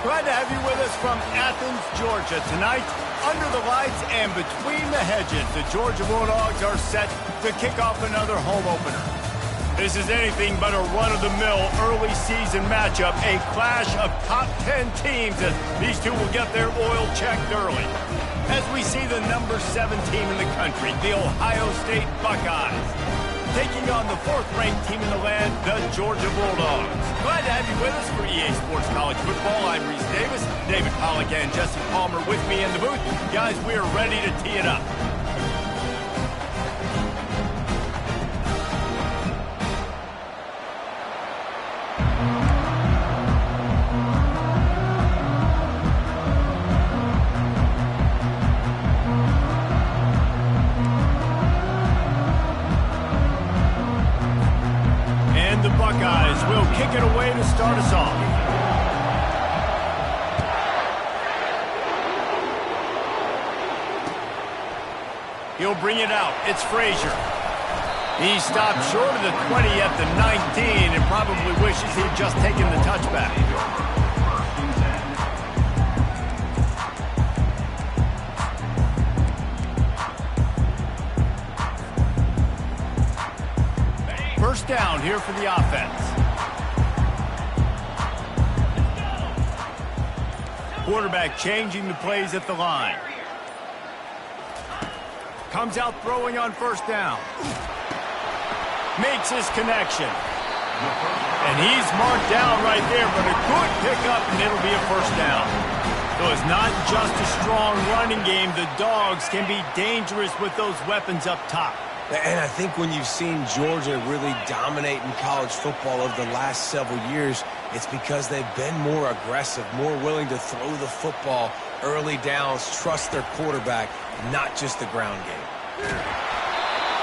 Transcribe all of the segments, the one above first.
Glad to have you with us from Athens, Georgia. Tonight, under the lights and between the hedges, the Georgia Bulldogs are set to kick off another home opener. This is anything but a run-of-the-mill early season matchup, a clash of top 10 teams as these two will get their oil checked early. As we see the number 7 team in the country, the Ohio State Buckeyes, taking on the 4th-ranked team in the land, the Georgia Bulldogs. Glad to have you with us for EA Sports College Football. I'm Reese Davis, David Pollack and Jesse Palmer with me in the booth. Guys, we are ready to tee it up. The Buckeyes will kick it away to start us off. He'll bring it out. It's Frazier. He stopped short of the 20 at the 19 and probably wishes he'd just taken the touchback. First down here for the offense. Quarterback changing the plays at the line. Comes out throwing on first down. Makes his connection. And he's marked down right there, but a good pickup, and it'll be a first down. So it's not just a strong running game. The Dogs can be dangerous with those weapons up top. And I think when you've seen Georgia really dominate in college football over the last several years, it's because they've been more aggressive, more willing to throw the football, early downs, trust their quarterback, not just the ground game.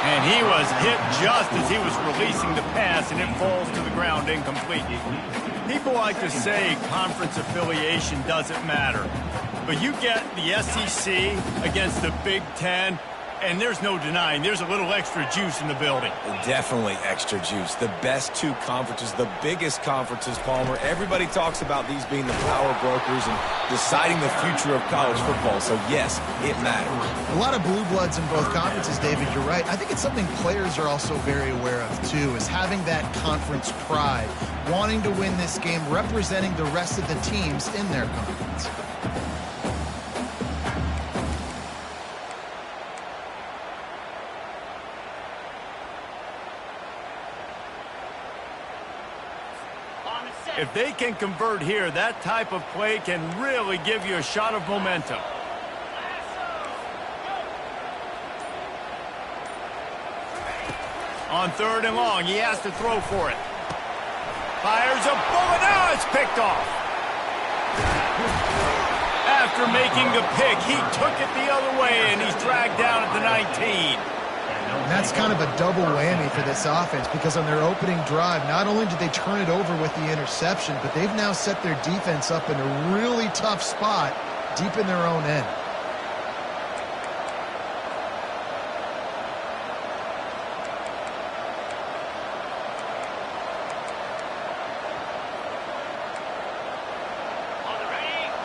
And he was hit just as he was releasing the pass, and it falls to the ground incomplete. People like to say conference affiliation doesn't matter, but you get the SEC against the Big Ten, and there's no denying there's a little extra juice in the building. Definitely extra juice. The best two conferences, the biggest conferences, Palmer. Everybody talks about these being the power brokers and deciding the future of college football. So, yes, it matters. A lot of blue bloods in both conferences, David. You're right. I think it's something players are also very aware of, too, is having that conference pride, wanting to win this game, representing the rest of the teams in their conference. If they can convert here, that type of play can really give you a shot of momentum. On 3rd and long, he has to throw for it. Fires a bullet. Now it's picked off. After making the pick, he took it the other way, and he's dragged down at the 19. And that's kind of a double whammy for this offense, because on their opening drive, not only did they turn it over with the interception, but they've now set their defense up in a really tough spot deep in their own end.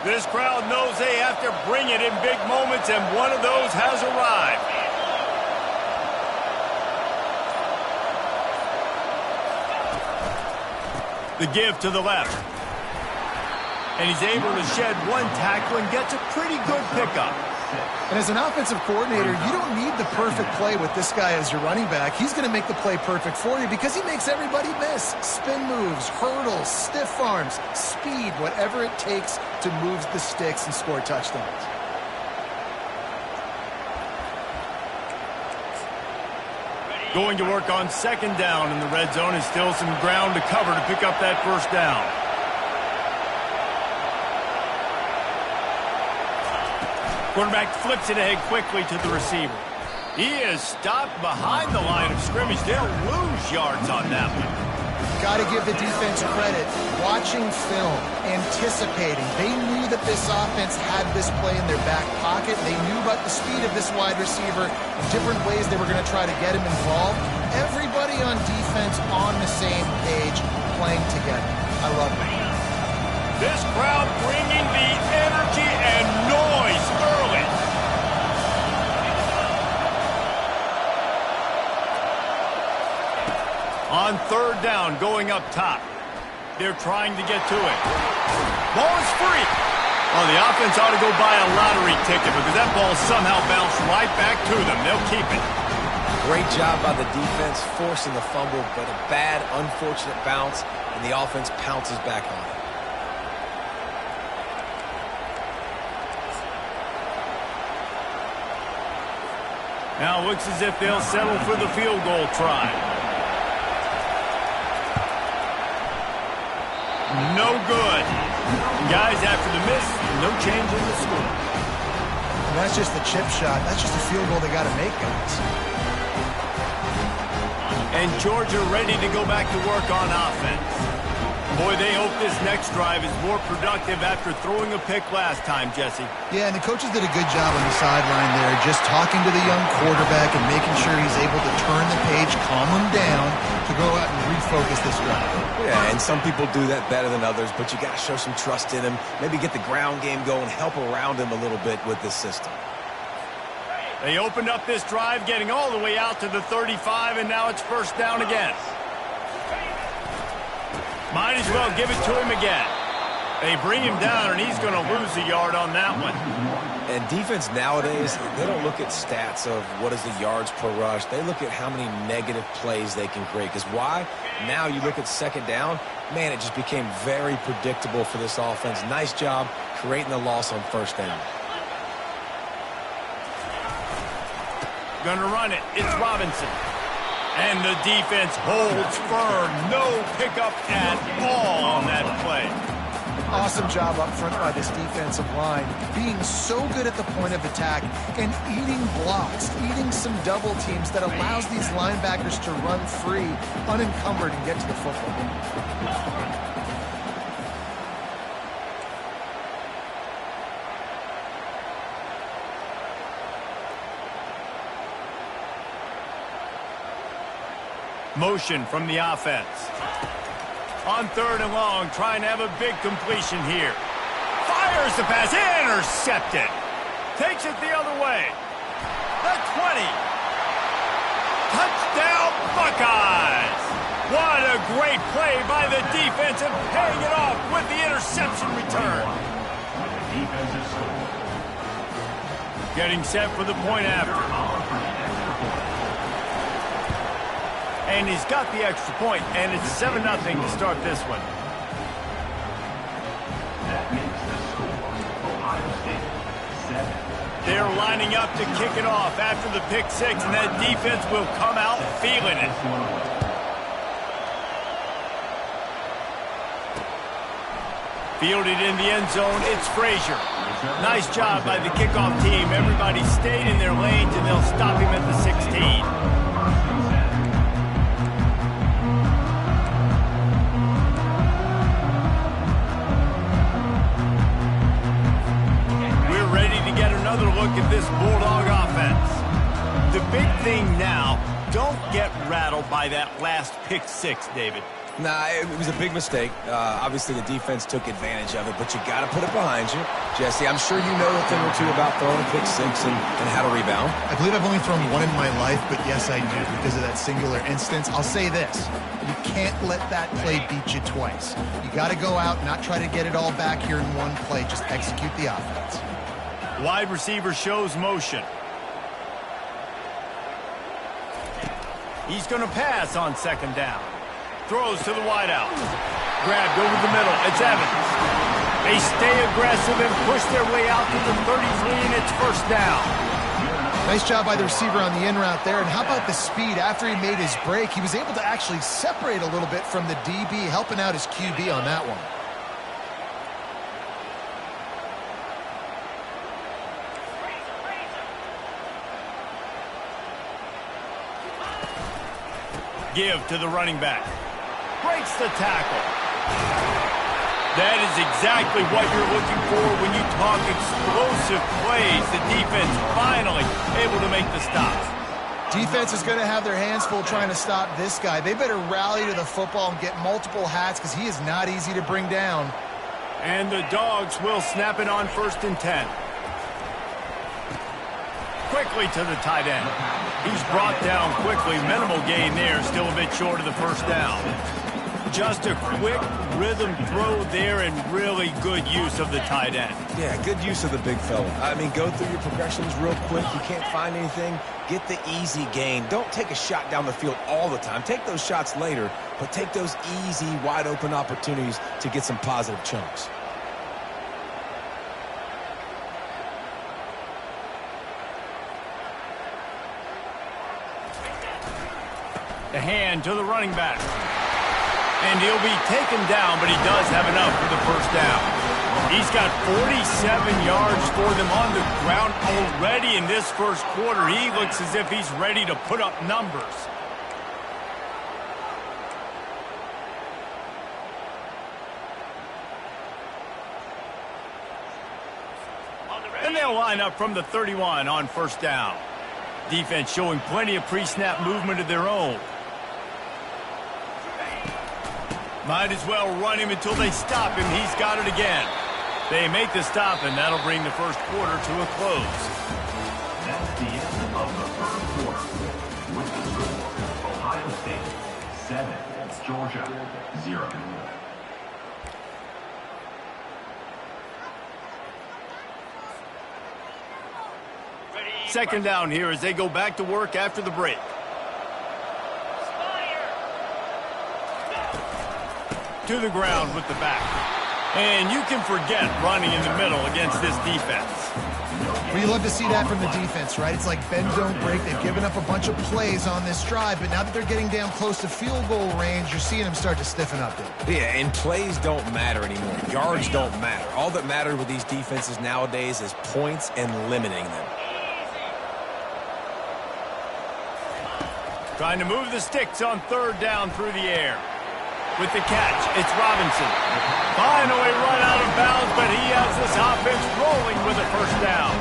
This crowd knows they have to bring it in big moments, and one of those has arrived. The give to the left. And he's able to shed one tackle and gets a pretty good pickup. And as an offensive coordinator, you don't need the perfect play with this guy as your running back. He's going to make the play perfect for you because he makes everybody miss. Spin moves, hurdles, stiff arms, speed, whatever it takes to move the sticks and score touchdowns. Going to work on 2nd down in the red zone, and still some ground to cover to pick up that first down. Quarterback flips it ahead quickly to the receiver. He is stopped behind the line of scrimmage. They'll lose yards on that one. Got to give the defense credit. Watching film, anticipating. They knew that this offense had this play in their back pocket. They knew about the speed of this wide receiver, different ways they were going to try to get him involved. Everybody on defense on the same page, playing together. I love it. This crowd bringing the energy and noise early. On third down, going up top. They're trying to get to it. Ball is free. Oh, the offense ought to go buy a lottery ticket because that ball somehow bounced right back to them. They'll keep it. Great job by the defense forcing the fumble, but a bad, unfortunate bounce, and the offense pounces back on it. Now it looks as if they'll settle for the field goal try. No good. Guys, after the miss, no change in the score. And that's just the chip shot. That's just a field goal they got to make, guys. And Georgia ready to go back to work on offense. Boy, they hope this next drive is more productive after throwing a pick last time, Jesse. Yeah, and the coaches did a good job on the sideline there, just talking to the young quarterback and making sure he's able to turn the page, calm him down, to go out and refocus this drive. Yeah, and some people do that better than others, but you got to show some trust in him, maybe get the ground game going, help around him a little bit with this system. They opened up this drive, getting all the way out to the 35, and now it's first down again. Might as well give it to him again. They bring him down, and he's going to lose a yard on that one. And defense nowadays, they don't look at stats of what is the yards per rush. They look at how many negative plays they can create. Because why? Now you look at second down, man, it just became very predictable for this offense. Nice job creating the loss on first down. Gonna run it. It's Robinson. And the defense holds firm. No pickup at all on that play. Awesome job up front by this defensive line, being so good at the point of attack and eating blocks, eating some double teams that allows these linebackers to run free, unencumbered, and get to the football. Motion from the offense. On third and long, trying to have a big completion here. Fires the pass, intercepted. Takes it the other way. The 20. Touchdown, Buckeyes. What a great play by the defense and paying it off with the interception return. Getting set for the point after. And he's got the extra point, and it's 7-0 to start this one. They're lining up to kick it off after the pick six, and that defense will come out feeling it. Fielded in the end zone, it's Frazier. Nice job by the kickoff team. Everybody stayed in their lanes, and they'll stop him at the 16. Another look at this Bulldog offense. The big thing now, don't get rattled by that last pick six, David. Nah, it was a big mistake. Obviously, the defense took advantage of it, but you got to put it behind you. Jesse, I'm sure you know a thing or two about throwing a pick six and how to rebound. I believe I've only thrown one in my life, but yes, I do because of that singular instance. I'll say this. You can't let that play beat you twice. You got to go out and not try to get it all back here in one play. Just execute the offense. Wide receiver shows motion. He's going to pass on second down. Throws to the wideout. Grabbed over the middle. It's Evans. They stay aggressive and push their way out to the 33, and it's first down. Nice job by the receiver on the in route there. And how about the speed? After he made his break, he was able to actually separate a little bit from the DB, helping out his QB on that one. Give to the running back. Breaks the tackle. That is exactly what you're looking for when you talk explosive plays. The defense finally able to make the stop. Defense is going to have their hands full trying to stop this guy. They better rally to the football and get multiple hats because he is not easy to bring down. And the Dogs will snap it on 1st and 10. Quickly to the tight end. He's brought down quickly. Minimal gain there. Still a bit short of the 1st down. Just a quick rhythm throw there and really good use of the tight end. Yeah, good use of the big fella. I mean, go through your progressions real quick. You can't find anything. Get the easy gain. Don't take a shot down the field all the time. Take those shots later, but take those easy, wide-open opportunities to get some positive chunks. The hand to the running back. And he'll be taken down, but he does have enough for the 1st down. He's got 47 yards for them on the ground already in this 1st quarter. He looks as if he's ready to put up numbers. And they'll line up from the 31 on 1st down. Defense showing plenty of pre-snap movement of their own. Might as well run him until they stop him. He's got it again. They make the stop, and that'll bring the 1st quarter to a close. That's the end of the 1st quarter. With the score, Ohio State 7, Georgia 0. Second down here as they go back to work after the break. To the ground with the back. And you can forget running in the middle against this defense. Well, you love to see that from the defense, right? It's like bend, don't break. They've given up a bunch of plays on this drive, but now that they're getting down close to field goal range, you're seeing them start to stiffen up there. Yeah, and plays don't matter anymore. Yards don't matter. All that matters with these defenses nowadays is points and limiting them. Trying to move the sticks on 3rd down through the air. With the catch, it's Robinson. Finally run out of bounds, but he has this offense rolling with a 1st down.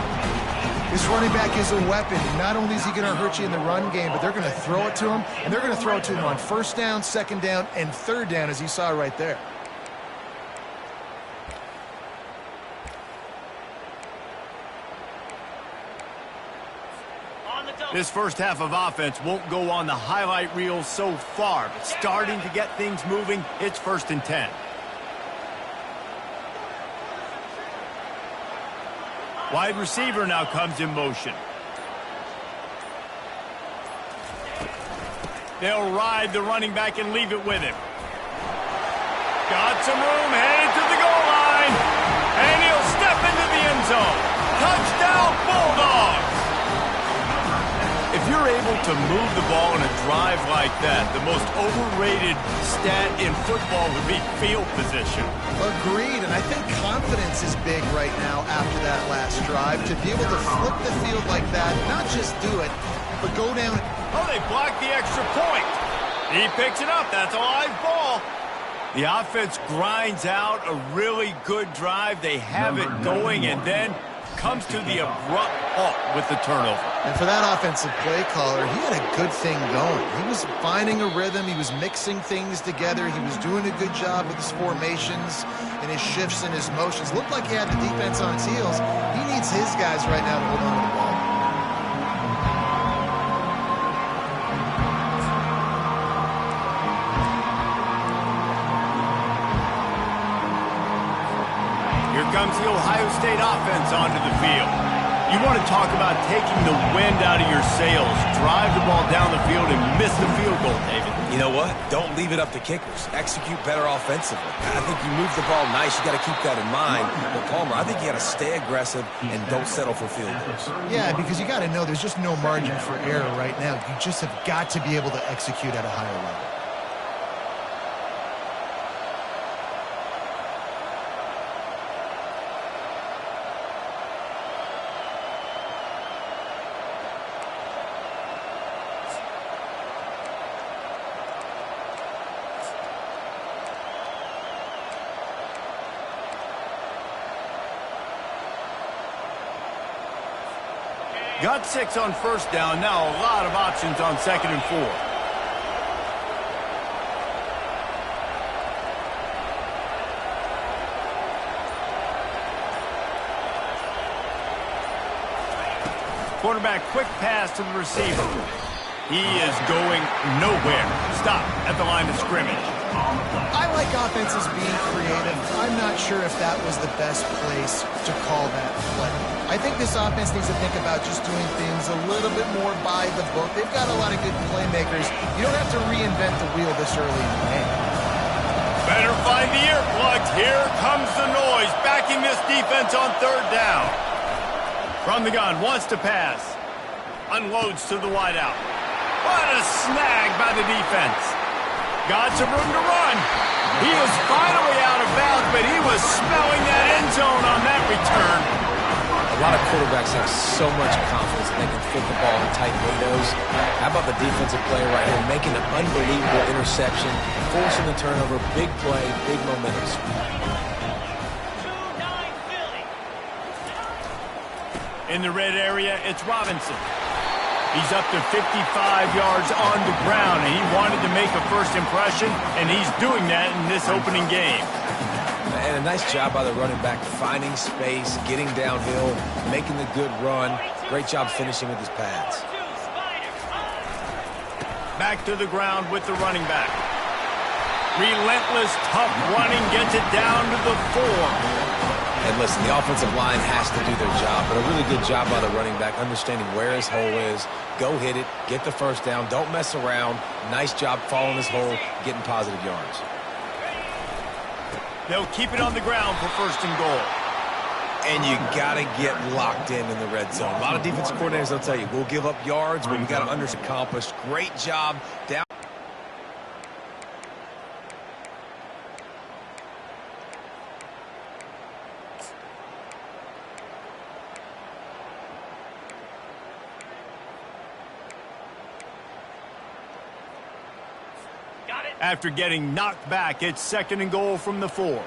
This running back is a weapon. Not only is he going to hurt you in the run game, but they're going to throw it to him, and they're going to throw it to him on 1st down, 2nd down, and 3rd down, as you saw right there. This 1st half of offense won't go on the highlight reel so far, but starting to get things moving, it's 1st and 10. Wide receiver now comes in motion. They'll ride the running back and leave it with him. Got some room, headed to the goal line, and he'll step into the end zone. Touchdown, Bulldogs! If you're able to move the ball in a drive like that, the most overrated stat in football would be field position. Agreed, and I think confidence is big right now after that last drive. To be able to flip the field like that, not just do it, but go down. Oh, they blocked the extra point. He picks it up. That's a live ball. The offense grinds out a really good drive. They have it going, and then comes to the abrupt halt with the turnover. And for that offensive play caller, he had a good thing going. He was finding a rhythm. He was mixing things together. He was doing a good job with his formations and his shifts and his motions. Looked like he had the defense on his heels. He needs his guys right now to hold on to the ball. Here comes the Ohio State offense onto the field. You want to talk about taking the wind out of your sails. Drive the ball down the field and miss the field goal, David. You know what? Don't leave it up to kickers. Execute better offensively. I think you move the ball nice. You got to keep that in mind. But Palmer, I think you got to stay aggressive and don't settle for field goals. Yeah, because you got to know there's just no margin for error right now. You just have got to be able to execute at a higher level. Got 6 on 1st down. Now a lot of options on 2nd and 4. Quarterback quick pass to the receiver. He is going nowhere. Stop at the line of scrimmage. I like offenses being creative. I'm not sure if that was the best place to call that play. I think this offense needs to think about just doing things a little bit more by the book. They've got a lot of good playmakers. You don't have to reinvent the wheel this early in the game. Better find the earplugs. Here comes the noise, backing this defense on third down. From the gun, wants to pass. Unloads to the wideout. What a snag by the defense. Got some room to run. He is finally out of bounds, but he was smelling that end zone on that return. A lot of quarterbacks have so much confidence that they can fit the ball in tight windows. How about the defensive player right here making an unbelievable interception, forcing the turnover, big play, big momentum. In the red area, it's Robinson. He's up to 55 yards on the ground, and he wanted to make a first impression, and he's doing that in this opening game. And a nice job by the running back, finding space, getting downhill, making the good run. Great job finishing with his pads. Back to the ground with the running back. Relentless, tough running, gets it down to the 4. And listen, the offensive line has to do their job, but a really good job by the running back, understanding where his hole is. Go hit it, get the first down, don't mess around. Nice job following his hole, getting positive yards. They'll keep it on the ground for first and goal. And you got to get locked in the red zone. A lot of defensive coordinators, they'll tell you, we'll give up yards, but we got to accomplish. Great job down. After getting knocked back, it's second and goal from the 4.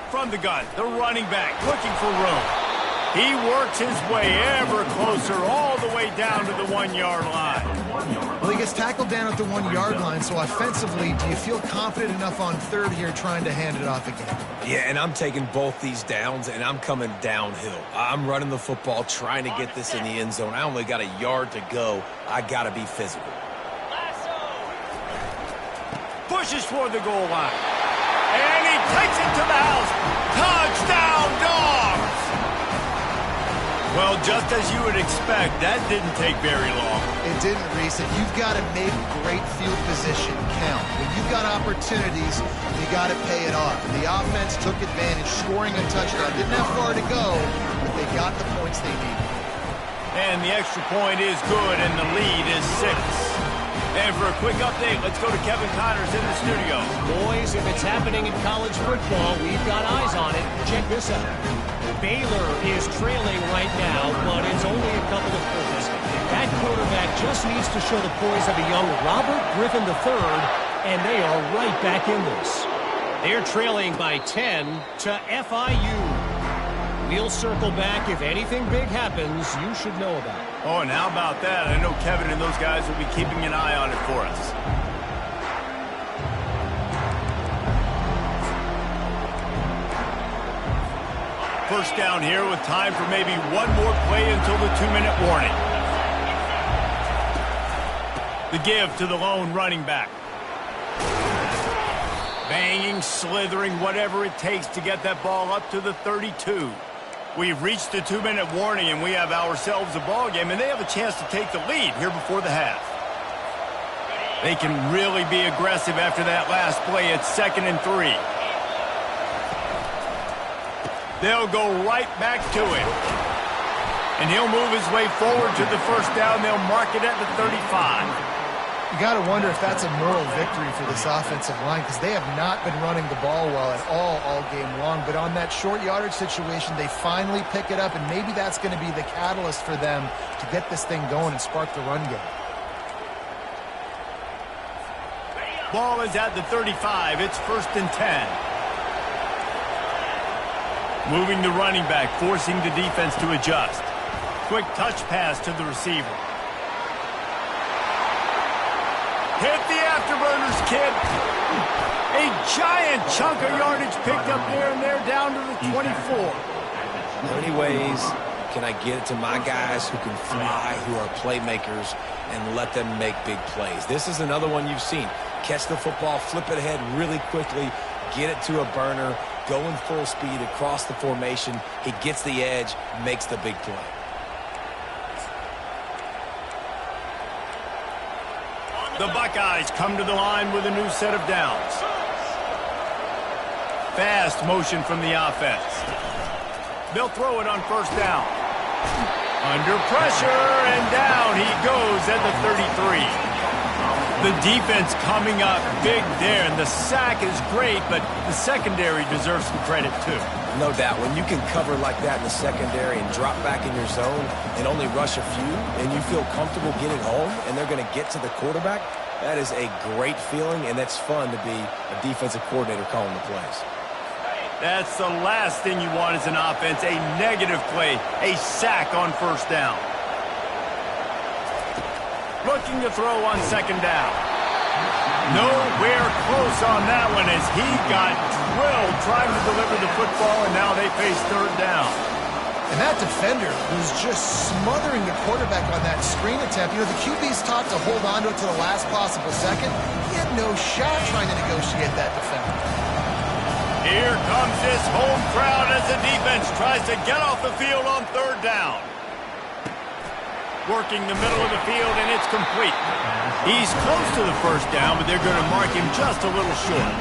From the gun, the running back looking for room. He works his way ever closer all the way down to the 1-yard line. Well, he gets tackled down at the 1-yard line, so offensively, do you feel confident enough on third here trying to hand it off again? Yeah, and I'm taking both these downs, and I'm coming downhill. I'm running the football, trying to get this in the end zone. I only got a yard to go. I got to be physical. Pushes toward the goal line. And he takes it to the house. Touchdown, Dogs! Well, just as you would expect, that didn't take very long. It didn't, Reese. And you've got to make great field position count. When you've got opportunities, you got to pay it off. The offense took advantage, scoring a touchdown. Didn't have far to go, but they got the points they needed. And the extra point is good, and the lead is 6. And for a quick update, let's go to Kevin Connors in the studio. Boys, if it's happening in college football, we've got eyes on it. Check this out. Baylor is trailing right now, but it's only a couple of points. That quarterback just needs to show the poise of a young Robert Griffin III, and they are right back in this. They're trailing by 10 to FIU. We'll circle back. If anything big happens, you should know about it. Oh, and how about that? I know Kevin and those guys will be keeping an eye on it for us. First down here with time for maybe one more play until the 2-minute warning. The give to the lone running back. Banging, slithering, whatever it takes to get that ball up to the 32. We've reached the 2-minute warning, and we have ourselves a ball game, and they have a chance to take the lead here before the half. They can really be aggressive after that last play. It's 2nd and 3. They'll go right back to it. And he'll move his way forward to the first down. They'll mark it at the 35. You got to wonder if that's a moral victory for this offensive line, because they have not been running the ball well at all game long. But on that short yardage situation, they finally pick it up, and maybe that's going to be the catalyst for them to get this thing going and spark the run game. Ball is at the 35. It's 1st and 10. Moving the running back, forcing the defense to adjust. Quick touch pass to the receiver. Hit the afterburners, kid. A giant chunk of yardage picked up there, and they're down to the 24. How many ways can I get it to my guys who can fly, who are playmakers, and let them make big plays? This is another one you've seen. Catch the football, flip it ahead really quickly, get it to a burner, going full speed across the formation. He gets the edge, makes the big play. The Buckeyes come to the line with a new set of downs. Fast motion from the offense. They'll throw it on first down. Under pressure, and down he goes at the 33. The defense coming up big there, and the sack is great, but the secondary deserves some credit too. No doubt. When you can cover like that in the secondary and drop back in your zone and only rush a few, and you feel comfortable getting home, and they're going to get to the quarterback, that is a great feeling, and that's fun to be a defensive coordinator calling the plays. That's the last thing you want as an offense, a negative play, a sack on first down. Looking to throw on second down. Nowhere close on that one as he got drilled trying to deliver the football, and now they face third down. And that defender was just smothering the quarterback on that screen attempt. You know, the QB's taught to hold on to it to the last possible second. He had no shot trying to negotiate that defender. Here comes this home crowd as the defense tries to get off the field on third down. Working the middle of the field, and it's complete. He's close to the first down, but they're going to mark him just a little short.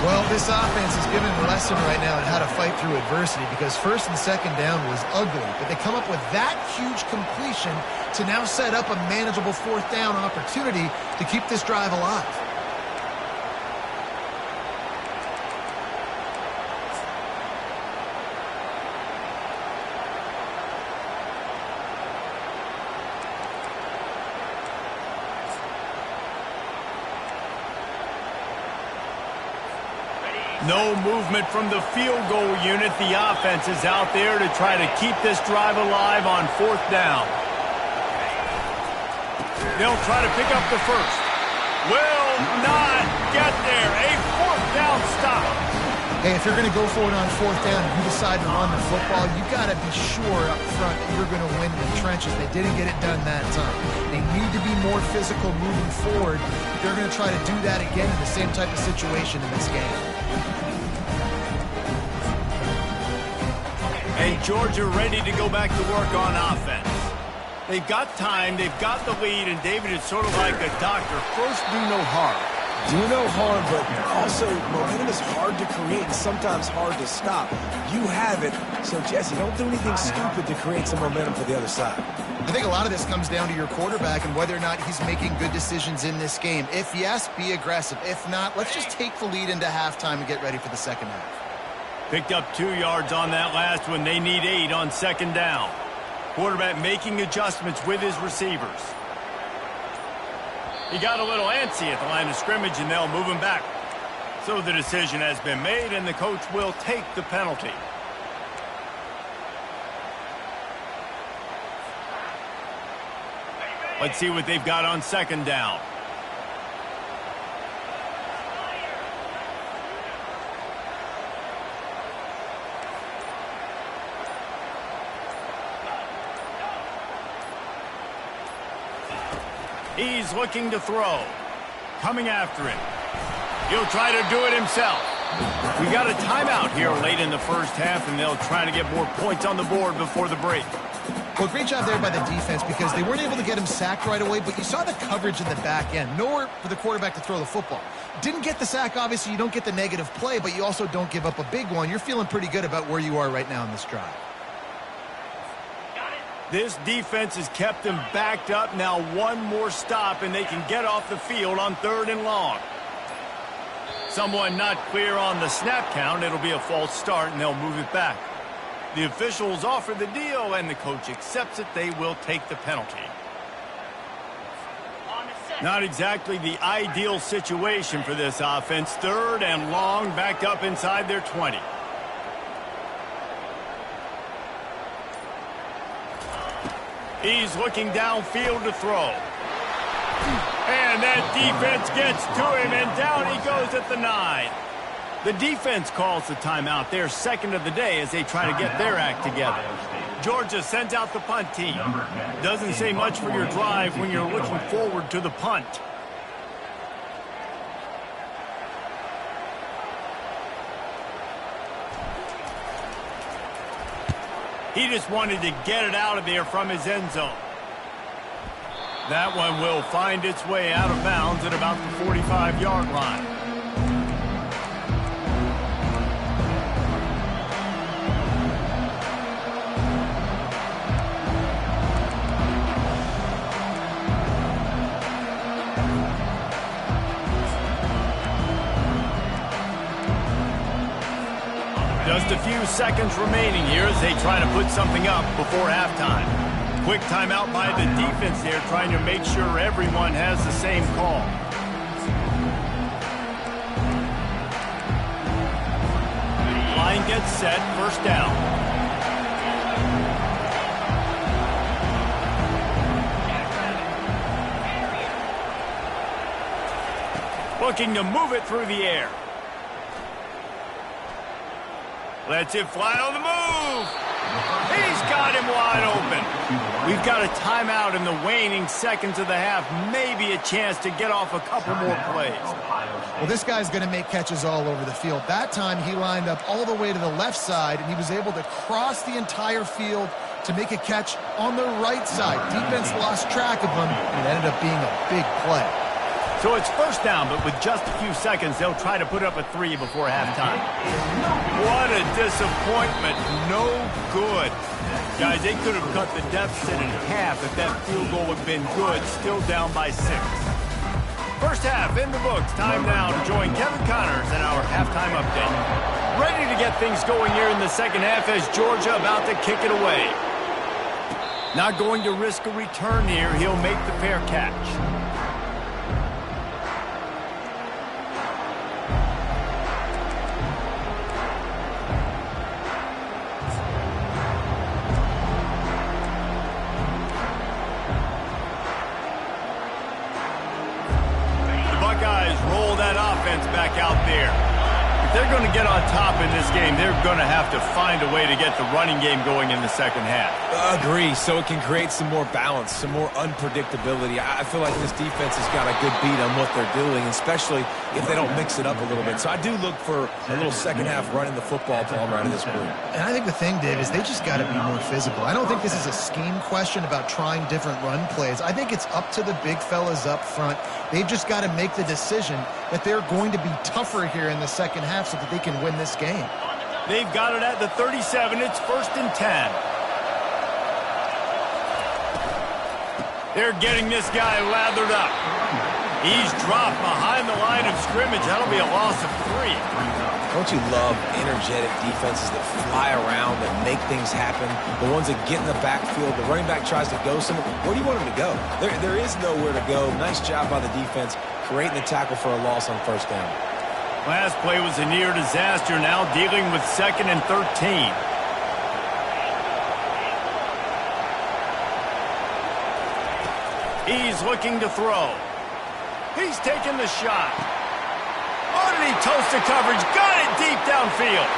Well, this offense is giving a lesson right now on how to fight through adversity, because first and second down was ugly, but they come up with that huge completion to now set up a manageable fourth down opportunity to keep this drive alive. No movement from the field goal unit. The offense is out there to try to keep this drive alive on fourth down. They'll try to pick up the first. Will not get there. A fourth down stop. Hey, if you're going to go for it on fourth down, you decide to run the football, you got to be sure up front that you're going to win in the trenches. They didn't get it done that time. They need to be more physical moving forward. They're going to try to do that again in the same type of situation in this game. And Georgia ready to go back to work on offense. They've got time, they've got the lead, and David is sort of like a doctor. First, do no harm. Do no harm, but also momentum is hard to create and sometimes hard to stop. You have it, so Jesse, don't do anything stupid to create some momentum for the other side. I think a lot of this comes down to your quarterback and whether or not he's making good decisions in this game. If yes, be aggressive. If not, let's just take the lead into halftime and get ready for the second half. Picked up 2 yards on that last one. They need 8 on second down. Quarterback making adjustments with his receivers. He got a little antsy at the line of scrimmage, and they'll move him back. So the decision has been made, and the coach will take the penalty. Let's see what they've got on second down. He's looking to throw. Coming after him. He'll try to do it himself. We got a timeout here late in the first half, and they'll try to get more points on the board before the break. Well, great job there by the defense because they weren't able to get him sacked right away, but you saw the coverage in the back end. Nowhere for the quarterback to throw the football. Didn't get the sack, obviously. You don't get the negative play, but you also don't give up a big one. You're feeling pretty good about where you are right now in this drive. This defense has kept them backed up. Now one more stop, and they can get off the field on third and long. Someone not clear on the snap count. It'll be a false start, and they'll move it back. The officials offer the deal, and the coach accepts it. They will take the penalty. Not exactly the ideal situation for this offense. Third and long, backed up inside their 20. He's looking downfield to throw. And that defense gets to him, and down he goes at the 9. The defense calls the timeout. They're second of the day as they try to get their act together. Georgia sends out the punt team. Doesn't say much for your drive when you're looking forward to the punt. He just wanted to get it out of there from his end zone. That one will find its way out of bounds at about the 45-yard line. Just a few seconds remaining here as they try to put something up before halftime. Quick timeout by the defense there, trying to make sure everyone has the same call. Line gets set, first down. Looking to move it through the air. Lets it fly on the move. He's got him wide open. We've got a timeout in the waning seconds of the half. Maybe a chance to get off a couple more plays. Well, this guy's going to make catches all over the field. That time he lined up all the way to the left side, and he was able to cross the entire field to make a catch on the right side. Defense lost track of him, and it ended up being a big play. So it's first down, but with just a few seconds, they'll try to put up a 3 before halftime. What a disappointment. No good. Guys, they could have cut the deficit in half if that field goal had been good, still down by 6. First half in the books. Time now to join Kevin Connors in our halftime update. Ready to get things going here in the second half as Georgia about to kick it away. Not going to risk a return here. He'll make the fair catch. Roll that offense back out there. If they're going to get on top in this game, they're going to have to find a way to get the running game going in the second half. Agree, so it can create some more balance, some more unpredictability. I feel like this defense has got a good beat on what they're doing, especially if they don't mix it up a little bit. So I do look for a little second half running the football ball right of this group. And I think the thing, Dave, is they just got to be more physical. I don't think this is a scheme question about trying different run plays. I think it's up to the big fellas up front. They've just got to make the decision that they're going to be tougher here in the second half so that they can win this game. They've got it at the 37. It's 1st and 10. They're getting this guy lathered up. He's dropped behind the line of scrimmage. That'll be a loss of 3. Don't you love energetic defenses that fly around and make things happen? The ones that get in the backfield, the running back tries to go somewhere. Where do you want him to go? There is nowhere to go. Nice job by the defense creating the tackle for a loss on first down. Last play was a near disaster. Now dealing with 2nd and 13. He's looking to throw. He's taking the shot. Oh, did he toast the coverage? Got it deep downfield.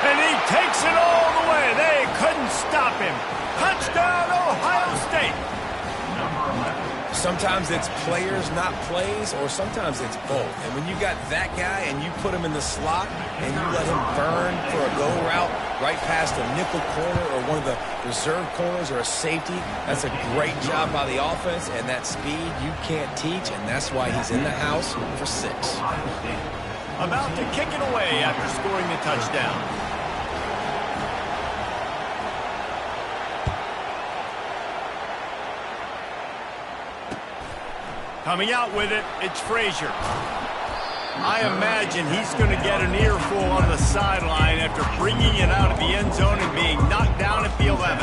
And he takes it all the way. They couldn't stop him. Touchdown, Ohio State. Sometimes it's players, not plays, or sometimes it's both. And when you got that guy and you put him in the slot and you let him burn for a go route right past a nickel corner or one of the reserve corners or a safety, that's a great job by the offense. And that speed you can't teach, and that's why he's in the house for 6. About to kick it away after scoring the touchdown. Coming out with it, it's Frazier. I imagine he's going to get an earful on the sideline after bringing it out of the end zone and being knocked down at the 11.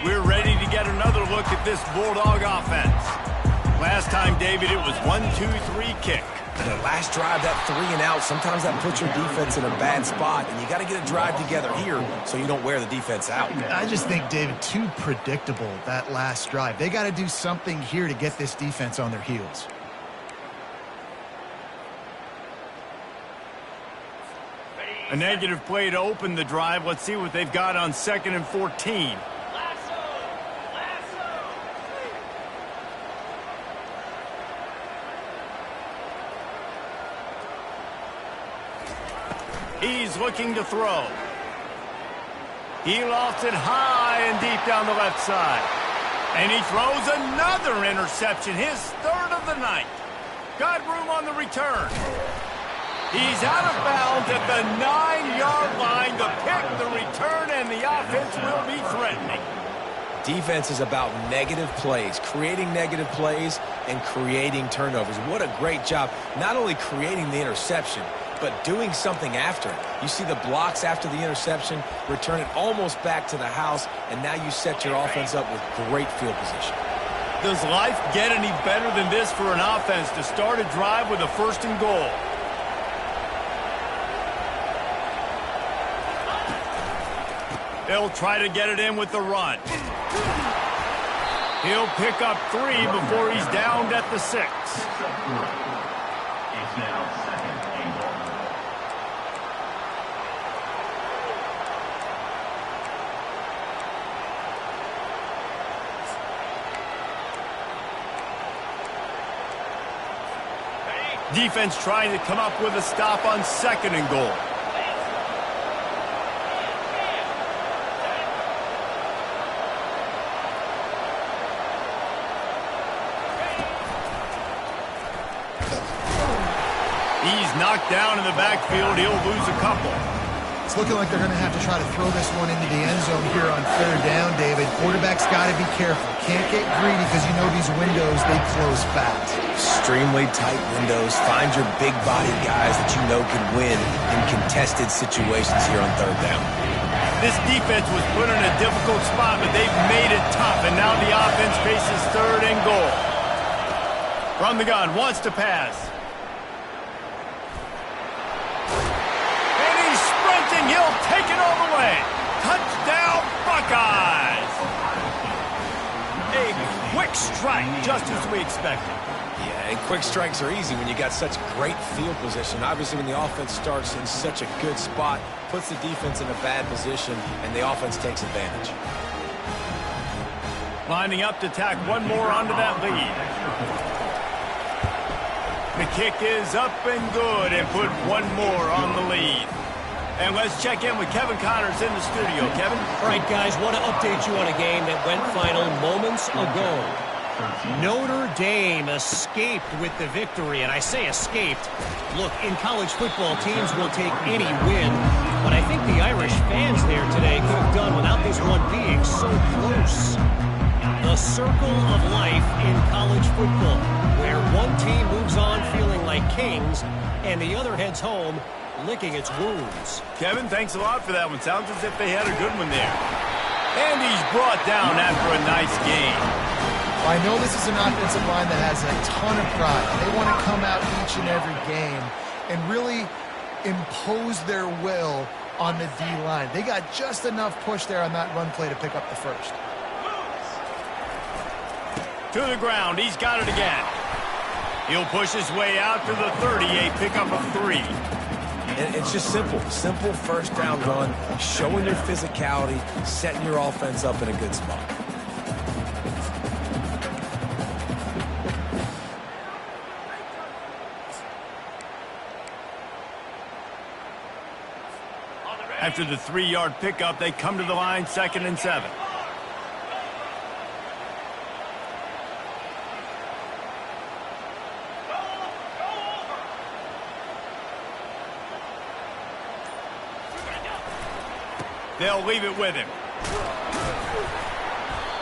We're ready to get another look at this Bulldog offense. Last time, David, it was 1-2-3 kick. The last drive, that 3 and out, sometimes that puts your defense in a bad spot, and you got to get a drive together here so you don't wear the defense out. I just think, David, too predictable, that last drive. They got to do something here to get this defense on their heels. A negative play to open the drive. Let's see what they've got on 2nd and 14. He's looking to throw. He lofts it high and deep down the left side. And he throws another interception, his 3rd of the night. Got room on the return. He's out of bounds at the 9-yard line. The pick, the return, and the offense will be threatening. Defense is about negative plays, creating negative plays and creating turnovers. What a great job, not only creating the interception, but doing something after it. You see the blocks after the interception, return it almost back to the house, and now you set your offense up with great field position. Does life get any better than this for an offense to start a drive with a 1st and goal? They'll try to get it in with the run. He'll pick up 3 before he's downed at the 6. It's now 2nd and goal. Defense trying to come up with a stop on 2nd and goal. He's knocked down in the backfield. He'll lose a couple. It's looking like they're going to have to try to throw this one into the end zone here on 3rd down, David. Quarterback's got to be careful. Can't get greedy because you know these windows, they close fast. Extremely tight windows. Find your big body guys that you know can win in contested situations here on 3rd down. This defense was put in a difficult spot, but they've made it tough, and now the offense faces 3rd and goal. From the gun, wants to pass. He'll take it all the way. Touchdown, Buckeyes. A quick strike, just as we expected. Yeah, and quick strikes are easy when you got such great field position. Obviously, when the offense starts in such a good spot, puts the defense in a bad position, and the offense takes advantage. Lining up to tack one more onto that lead. The kick is up and good, and put one more on the lead. And let's check in with Kevin Connors in the studio. Kevin? All right, guys, want to update you on a game that went final moments ago. Notre Dame escaped with the victory, and I say escaped. Look, in college football, teams will take any win, but I think the Irish fans there today could have done without this one being so close. The circle of life in college football, where one team moves on feeling like kings, and the other heads home licking its wounds. Kevin, thanks a lot for that one. Sounds as if they had a good one there. And he's brought down after a nice game. I know this is an offensive line that has a ton of pride. They want to come out each and every game and really impose their will on the D-line. They got just enough push there on that run play to pick up the 1st. To the ground. He's got it again. He'll push his way out to the 30, a pickup of 3. And it's just simple 1st down run, showing your physicality, setting your offense up in a good spot. After the 3-yard pickup, they come to the line, 2nd and 7. They'll leave it with him.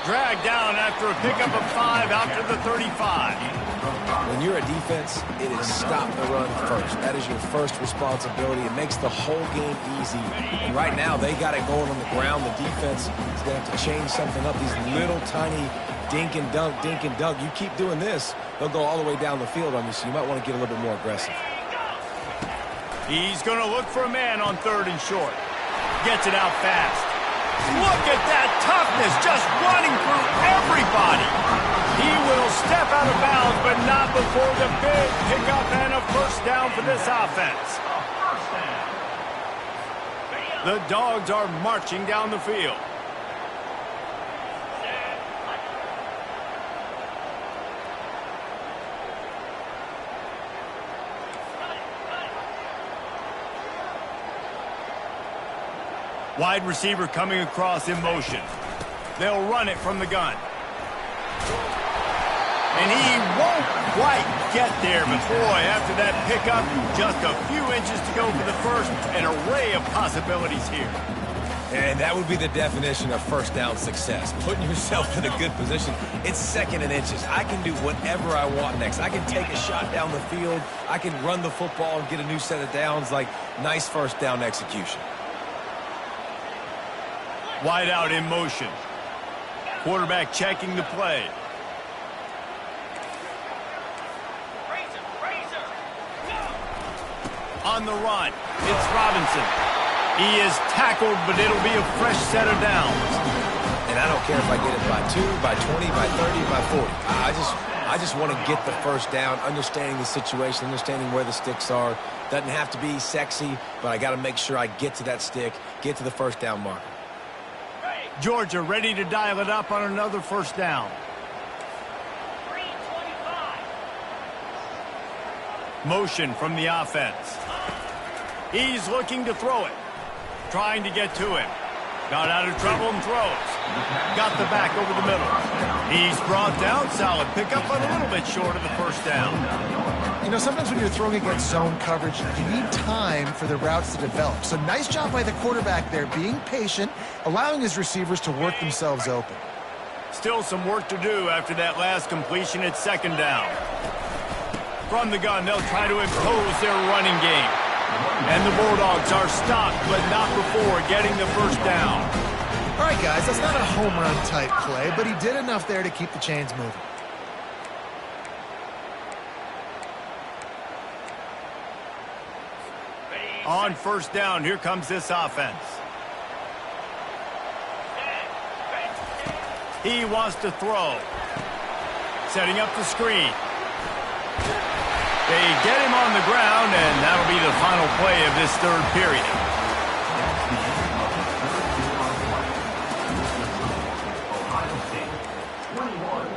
Dragged down after a pickup of 5 out to the 35. When you're a defense, it is stop the run first. That is your first responsibility. It makes the whole game easy. And right now, they got it going on the ground. The defense is going to have to change something up. These little tiny dink and dunk, dink and dunk. You keep doing this, they'll go all the way down the field on you, so you might want to get a little bit more aggressive. He's going to look for a man on 3rd and short. Gets it out fast. Look at that toughness, just running through everybody. He will step out of bounds, but not before the big pickup and a first down for this offense. The Dogs are marching down the field. Wide receiver coming across in motion. They'll run it from the gun. And he won't quite get there, but boy, after that pickup, just a few inches to go for the first. An array of possibilities here. And that would be the definition of first down success. Putting yourself in a good position. It's 2nd and inches. I can do whatever I want next. I can take a shot down the field. I can run the football and get a new set of downs. Like, nice first down execution. Wide out in motion. Quarterback checking the play. On the run, it's Robinson. He is tackled, but it'll be a fresh set of downs. And I don't care if I get it by 2, by 20, by 30, by 40. I just want to get the first down, understanding the situation, understanding where the sticks are. Doesn't have to be sexy, but I got to make sure I get to that stick, get to the first down marker. Georgia ready to dial it up on another first down. Motion from the offense. He's looking to throw it. Trying to get to him. Got out of trouble and throws. Got the back over the middle. He's brought down. Solid pickup, but a little bit short of the first down. You know, sometimes when you're throwing against zone coverage, you need time for the routes to develop. So nice job by the quarterback there, being patient, allowing his receivers to work themselves open. Still some work to do after that last completion at 2nd down. From the gun, they'll try to impose their running game. And the Bulldogs are stopped, but not before getting the first down. All right, guys, that's not a home run type play, but he did enough there to keep the chains moving. On first down, here comes this offense. He wants to throw. Setting up the screen. They get him on the ground, and that'll be the final play of this 3rd period. Ohio State 21,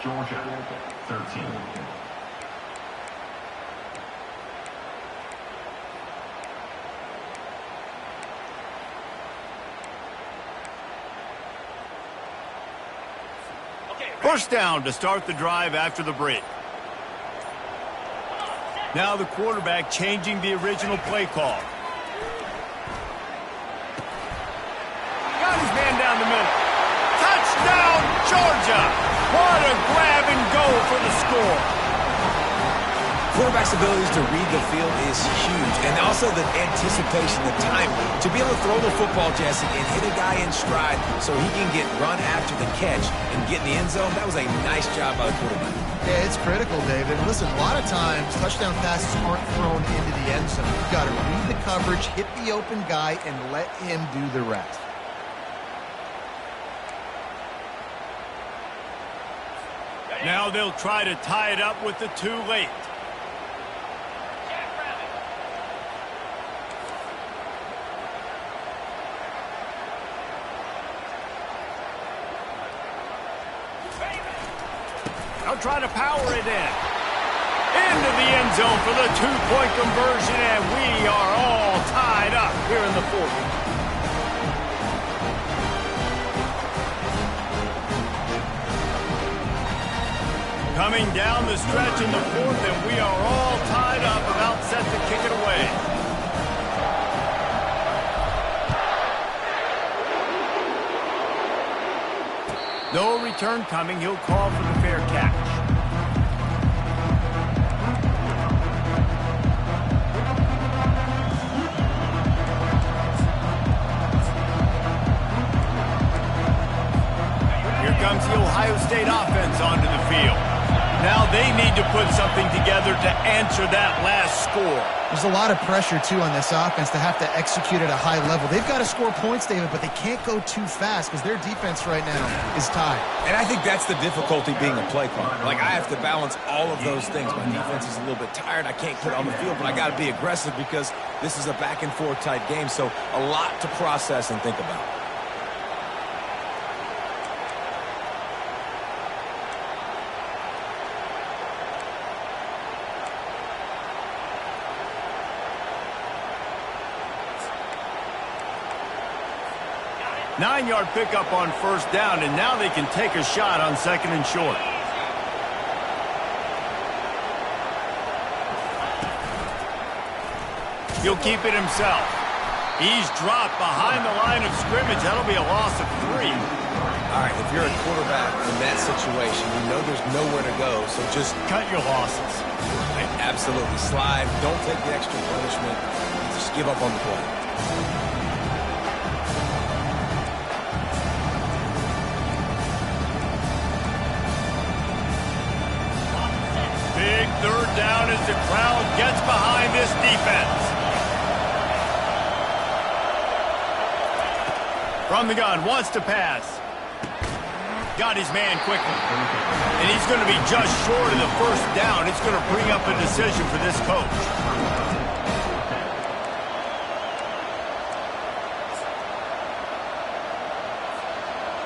Georgia 13. First down to start the drive after the break. Now the quarterback changing the original play call. Got his man down the middle. Touchdown, Georgia! What a grab and go for the score. Quarterback's abilities to read the field is huge, and also the anticipation, the time to be able to throw the football, Jesse, and hit a guy in stride so he can get run after the catch and get in the end zone. That was a nice job by the quarterback. Yeah, it's critical, David. Listen, a lot of times touchdown passes aren't thrown into the end zone. You've got to read the coverage, hit the open guy, and let him do the rest. Now they'll try to tie it up with the 2 late. They'll try to power it in. Into the end zone for the 2-point conversion, and we are all tied up here in the 4th. Coming down the stretch in the 4th, and we are all tied up, about set to kick it away. No return coming. He'll call for the fair catch. Here comes the Ohio State State offense onto the field. Now they need to put something together to answer that last score. There's a lot of pressure, too, on this offense to have to execute at a high level. They've got to score points, David, but they can't go too fast because their defense right now is tied. And I think that's the difficulty being a play caller. Like, I have to balance all of those things. My defense is a little bit tired. I can't put it on the field, but I got to be aggressive because this is a back-and-forth type game, so a lot to process and think about. Nine-yard pickup on first down, and now they can take a shot on second and short. He'll keep it himself. He's dropped behind the line of scrimmage. That'll be a loss of 3. All right, if you're a quarterback in that situation, you know there's nowhere to go, so just cut your losses. Absolutely. Slide. Don't take the extra punishment. Just give up on the play. Big third down as the crowd gets behind this defense. From the gun, wants to pass. Got his man quickly. And he's going to be just short of the first down. It's going to bring up a decision for this coach.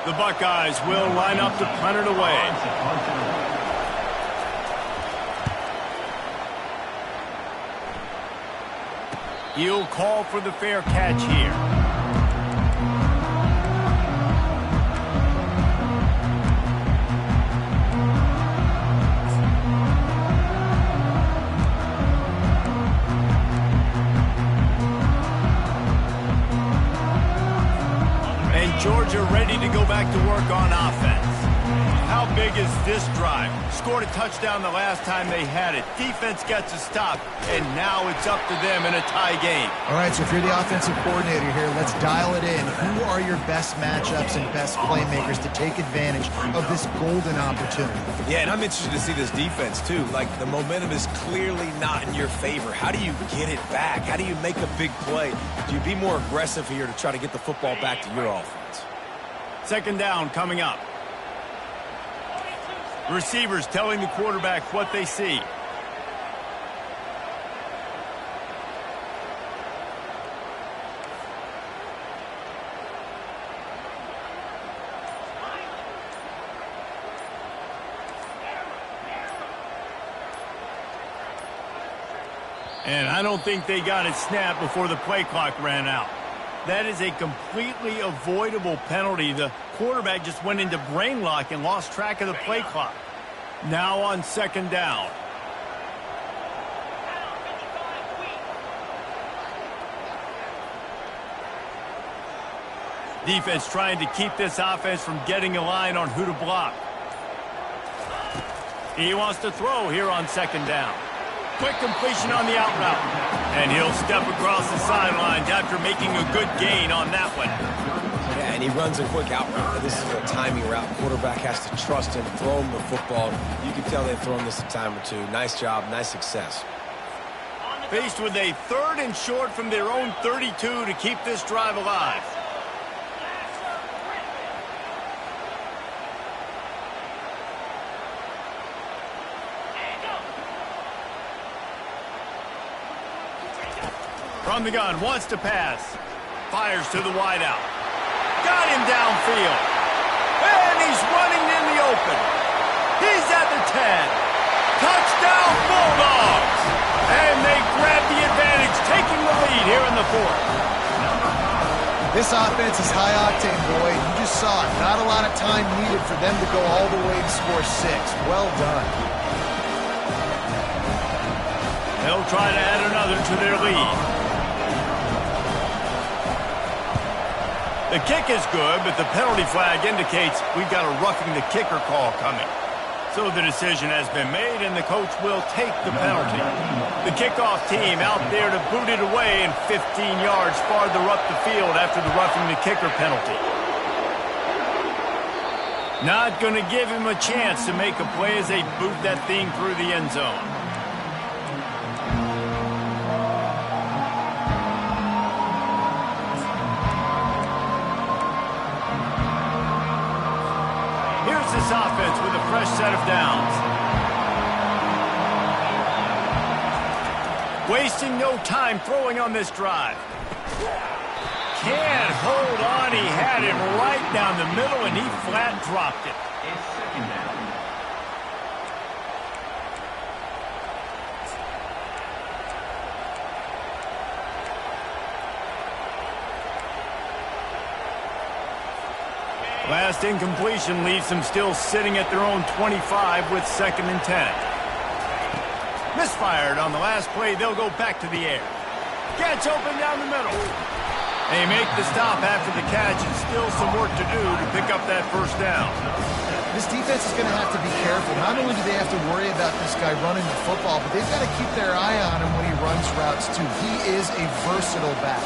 The Buckeyes will line up to punt it away. He'll call for the fair catch here. And Georgia ready to go back to work on offense. How big is this drive? Scored a touchdown the last time they had it. Defense gets a stop, and now it's up to them in a tie game. All right, so if you're the offensive coordinator here, let's dial it in. Who are your best matchups and best playmakers to take advantage of this golden opportunity? Yeah, and I'm interested to see this defense, too. Like, the momentum is clearly not in your favor. How do you get it back? How do you make a big play? Do you be more aggressive here to try to get the football back to your offense? Second down coming up. Receivers telling the quarterback what they see. And I don't think they got it snapped before the play clock ran out. That is a completely avoidable penalty. The quarterback just went into brain lock and lost track of the play clock. Now on second down. Defense trying to keep this offense from getting a line on who to block. He wants to throw here on second down. Quick completion on the out route. And he'll step across the sidelines after making a good gain on that one. Yeah, and he runs a quick out route. This is a timing route. Quarterback has to trust him, throw him the football. You can tell they've thrown this a time or two. Nice job, nice success. Faced with a third and short from their own 32 to keep this drive alive. From the gun, wants to pass. Fires to the wideout. Got him downfield. And he's running in the open. He's at the 10. Touchdown Bulldogs. And they grab the advantage, taking the lead here in the fourth. This offense is high octane, boy. You just saw it. Not a lot of time needed for them to go all the way to score 6. Well done. They'll try to add another to their lead. The kick is good, but the penalty flag indicates we've got a roughing the kicker call coming. So the decision has been made, and the coach will take the penalty. The kickoff team out there to boot it away and 15 yards farther up the field after the roughing the kicker penalty. Not going to give him a chance to make a play as they boot that thing through the end zone. Here's this offense with a fresh set of downs. Wasting no time throwing on this drive. Can't hold on. He had it right down the middle, and he flat dropped it. It's second down. Last incompletion leaves them still sitting at their own 25 with 2nd and 10. Misfired on the last play. They'll go back to the air. Gets open down the middle. They make the stop after the catch, and still some work to do to pick up that first down. This defense is going to have to be careful. Not only do they have to worry about this guy running the football, but they've got to keep their eye on him when he runs routes, too. He is a versatile back.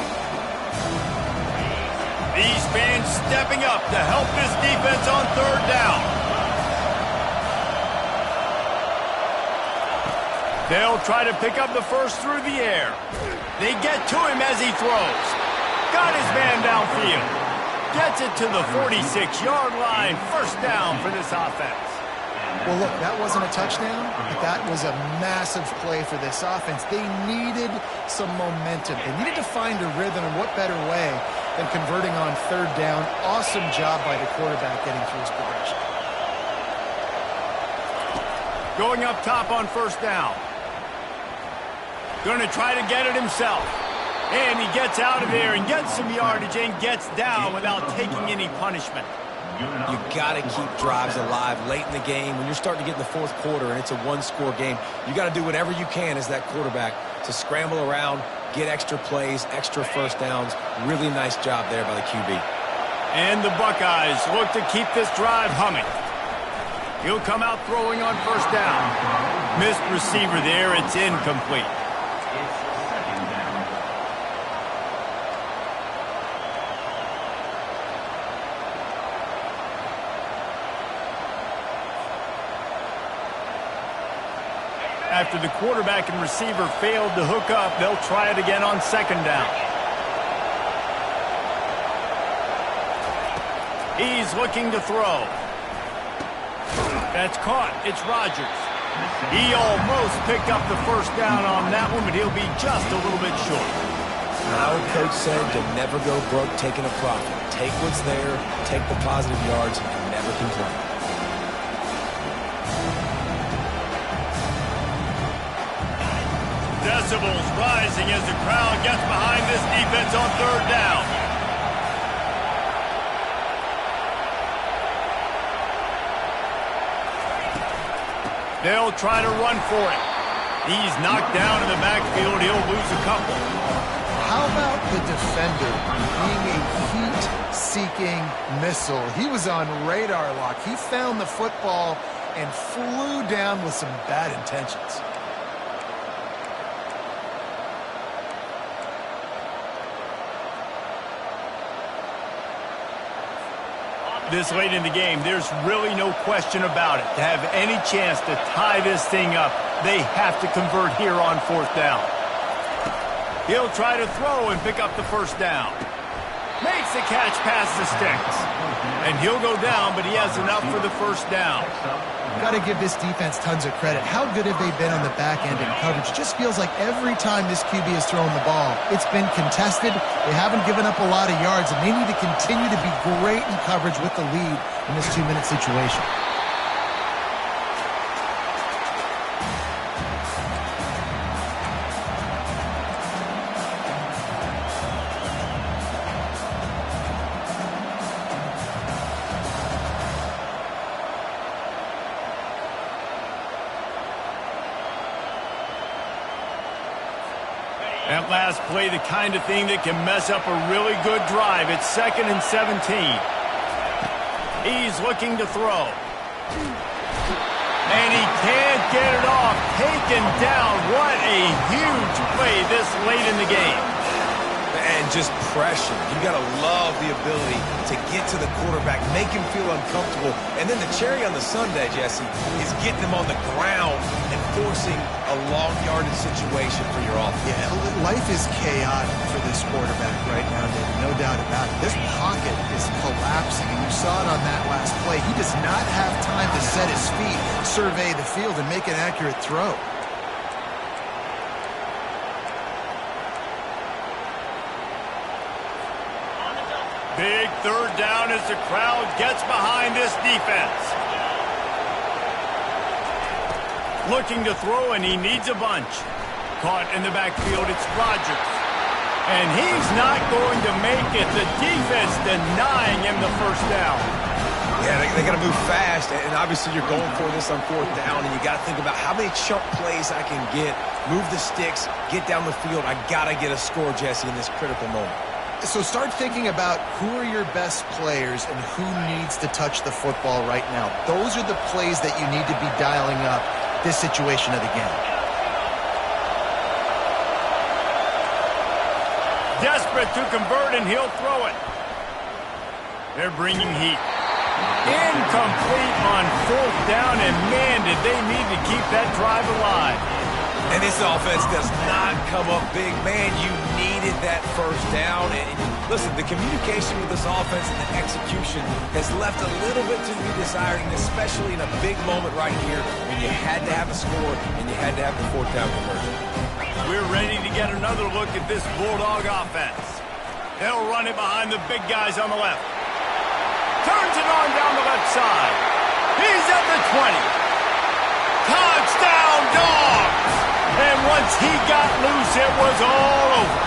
These fans stepping up to help this defense on 3rd down. They'll try to pick up the first through the air. They get to him as he throws. Got his man downfield. Gets it to the 46-yard line. First down for this offense. Well, look, that wasn't a touchdown, but that was a massive play for this offense. They needed some momentum. They needed to find a rhythm, and what better way than converting on 3rd down. Awesome job by the quarterback getting through his progression. Going up top on 1st down. Going to try to get it himself. And he gets out of there and gets some yardage and gets down without taking any punishment. You got to keep drives alive late in the game. When you're starting to get in the 4th quarter and it's a 1-score game, you got to do whatever you can as that quarterback to scramble around, get extra plays, extra first downs. Really nice job there by the QB. And the Buckeyes look to keep this drive humming. He'll come out throwing on 1st down. Missed receiver there. It's incomplete. After the quarterback and receiver failed to hook up, they'll try it again on 2nd down. He's looking to throw. That's caught. It's Rodgers. He almost picked up the first down on that one, but he'll be just a little bit short. Our coach said to never go broke taking a profit. Take what's there, take the positive yards, and never complain. Decibels rising as the crowd gets behind this defense on 3rd down. They'll try to run for it. He's knocked down in the backfield. He'll lose a couple. How about the defender being a heat-seeking missile? He was on radar lock. He found the football and flew down with some bad intentions. This late in the game, there's really no question about it. To have any chance to tie this thing up, they have to convert here on 4th down. He'll try to throw and pick up the first down. Makes the catch past the sticks. And he'll go down, but he has enough for the first down. Got to give this defense tons of credit. How good have they been on the back end in coverage? Just feels like every time this QB has thrown the ball, it's been contested. They haven't given up a lot of yards, and they need to continue to be great in coverage with the lead in this 2-minute situation. That last play, the kind of thing that can mess up a really good drive. It's 2nd and 17. He's looking to throw. And he can't get it off. Taken down. What a huge play this late in the game. And and just pressure. You got to love the ability to get to the quarterback, make him feel uncomfortable, and then the cherry on the sundae, Jesse, is getting him on the ground and forcing a long yardage situation for your offense. Yeah, life is chaotic for this quarterback right now, David, no doubt about it. This pocket is collapsing, and you saw it on that last play. He does not have time to set his feet, survey the field, and make an accurate throw. Big third down as the crowd gets behind this defense. Looking to throw, and he needs a bunch. Caught in the backfield, it's Rodgers. And he's not going to make it. The defense denying him the first down. Yeah, they got to move fast, and obviously you're going for this on fourth down, and you got to think about how many chunk plays I can get, move the sticks, get down the field. I got to get a score, Jesse, in this critical moment. So start thinking about who are your best players and who needs to touch the football right now. Those are the plays that you need to be dialing up this situation of the game. Desperate to convert, and he'll throw it. They're bringing heat. Incomplete on fourth down, and man, did they need to keep that drive alive. And this offense does not come up big. Man, you needed that first down. And listen, the communication with this offense and the execution has left a little bit to be desired, especially in a big moment right here when you had to have a score and you had to have the fourth down conversion. We're ready to get another look at this Bulldog offense. They'll run it behind the big guys on the left. Turns it on down the left side. He's at the 20. Touchdown, Dogs! And once he got loose, it was all over.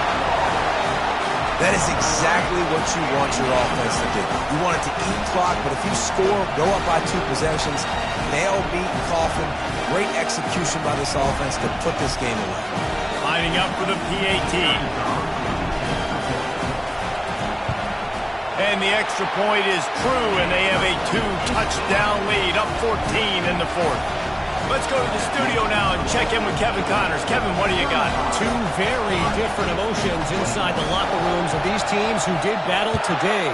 That is exactly what you want your offense to do. You want it to eat clock, but if you score, go up by 2 possessions, nail, beat, and coffin. Great execution by this offense to put this game away. Lining up for the PAT. And the extra point is true, and they have a 2-touchdown lead, up 14 in the fourth. Let's go to the studio now and check in with Kevin Connors. Kevin, what do you got? Two very different emotions inside the locker rooms of these teams who did battle today.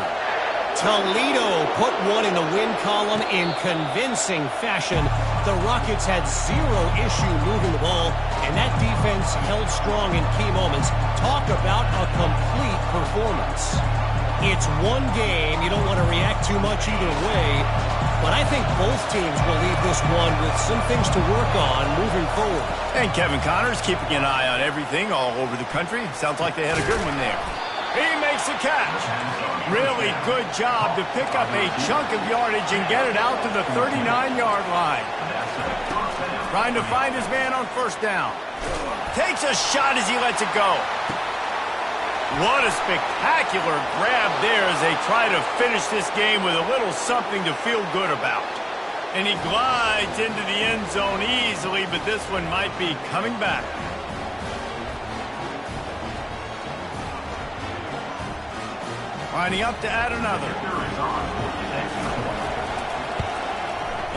Toledo put one in the win column in convincing fashion. The Rockets had zero issue moving the ball, and that defense held strong in key moments. Talk about a complete performance. It's one game. You don't want to react too much either way. But I think both teams will leave this one with some things to work on moving forward. And Kevin Connors keeping an eye on everything all over the country. Sounds like they had a good one there. He makes a catch. Really good job to pick up a chunk of yardage and get it out to the 39-yard line. Trying to find his man on first down. Takes a shot as he lets it go. What a spectacular grab there as they try to finish this game with a little something to feel good about. And he glides into the end zone easily, but this one might be coming back. Lining up to add another.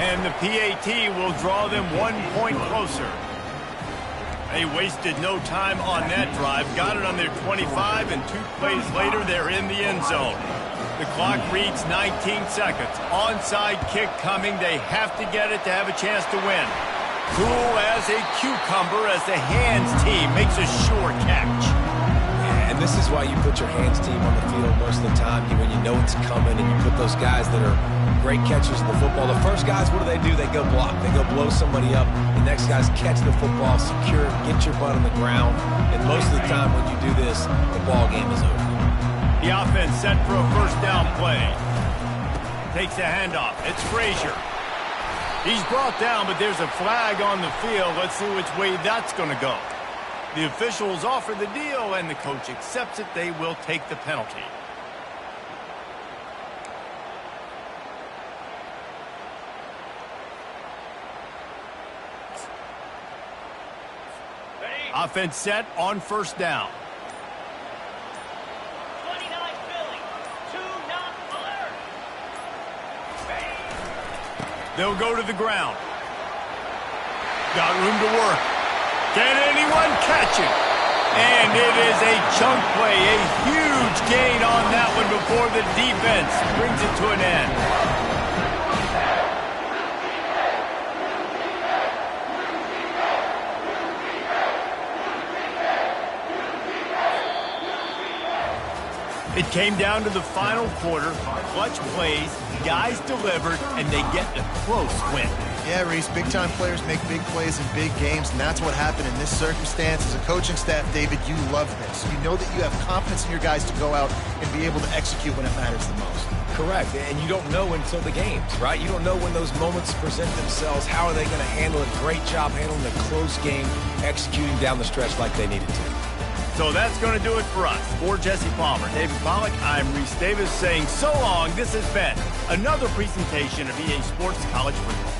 And the PAT will draw them 1 point closer. They wasted no time on that drive. Got it on their 25, and 2 plays later, they're in the end zone. The clock reads 19 seconds. Onside kick coming. They have to get it to have a chance to win. Cool as a cucumber as the hands team makes a sure catch. Yeah, and this is why you put your hands team on the field most of the time when you know it's coming, and you put those guys that are great catchers of the football. The first guys, what do? They go block. They go blow somebody up. The next guys catch the football, secure it, get your butt on the ground. And most of the time when you do this, the ball game is over. The offense set for a first down play. Takes a handoff. It's Frazier. He's brought down, but there's a flag on the field. Let's see which way that's going to go. The officials offer the deal, and the coach accepts it. They will take the penalty. Offense set on first down. 29 Philly, 2 not alert. They'll go to the ground. Got room to work. Can anyone catch him? And it is a chunk play, a huge gain on that one before the defense brings it to an end. It came down to the final quarter, clutch plays, guys delivered, and they get a close win. Yeah, Reese, big-time players make big plays in big games, and that's what happened in this circumstance. As a coaching staff, David, you love this. You know that you have confidence in your guys to go out and be able to execute when it matters the most. Correct, and you don't know until the games, right? You don't know when those moments present themselves. How are they going to handle it? Great job handling a close game, executing down the stretch like they needed to. So that's going to do it for us. For Jesse Palmer, David Pollack, I'm Reese Davis saying so long. This has been another presentation of EA Sports College Football.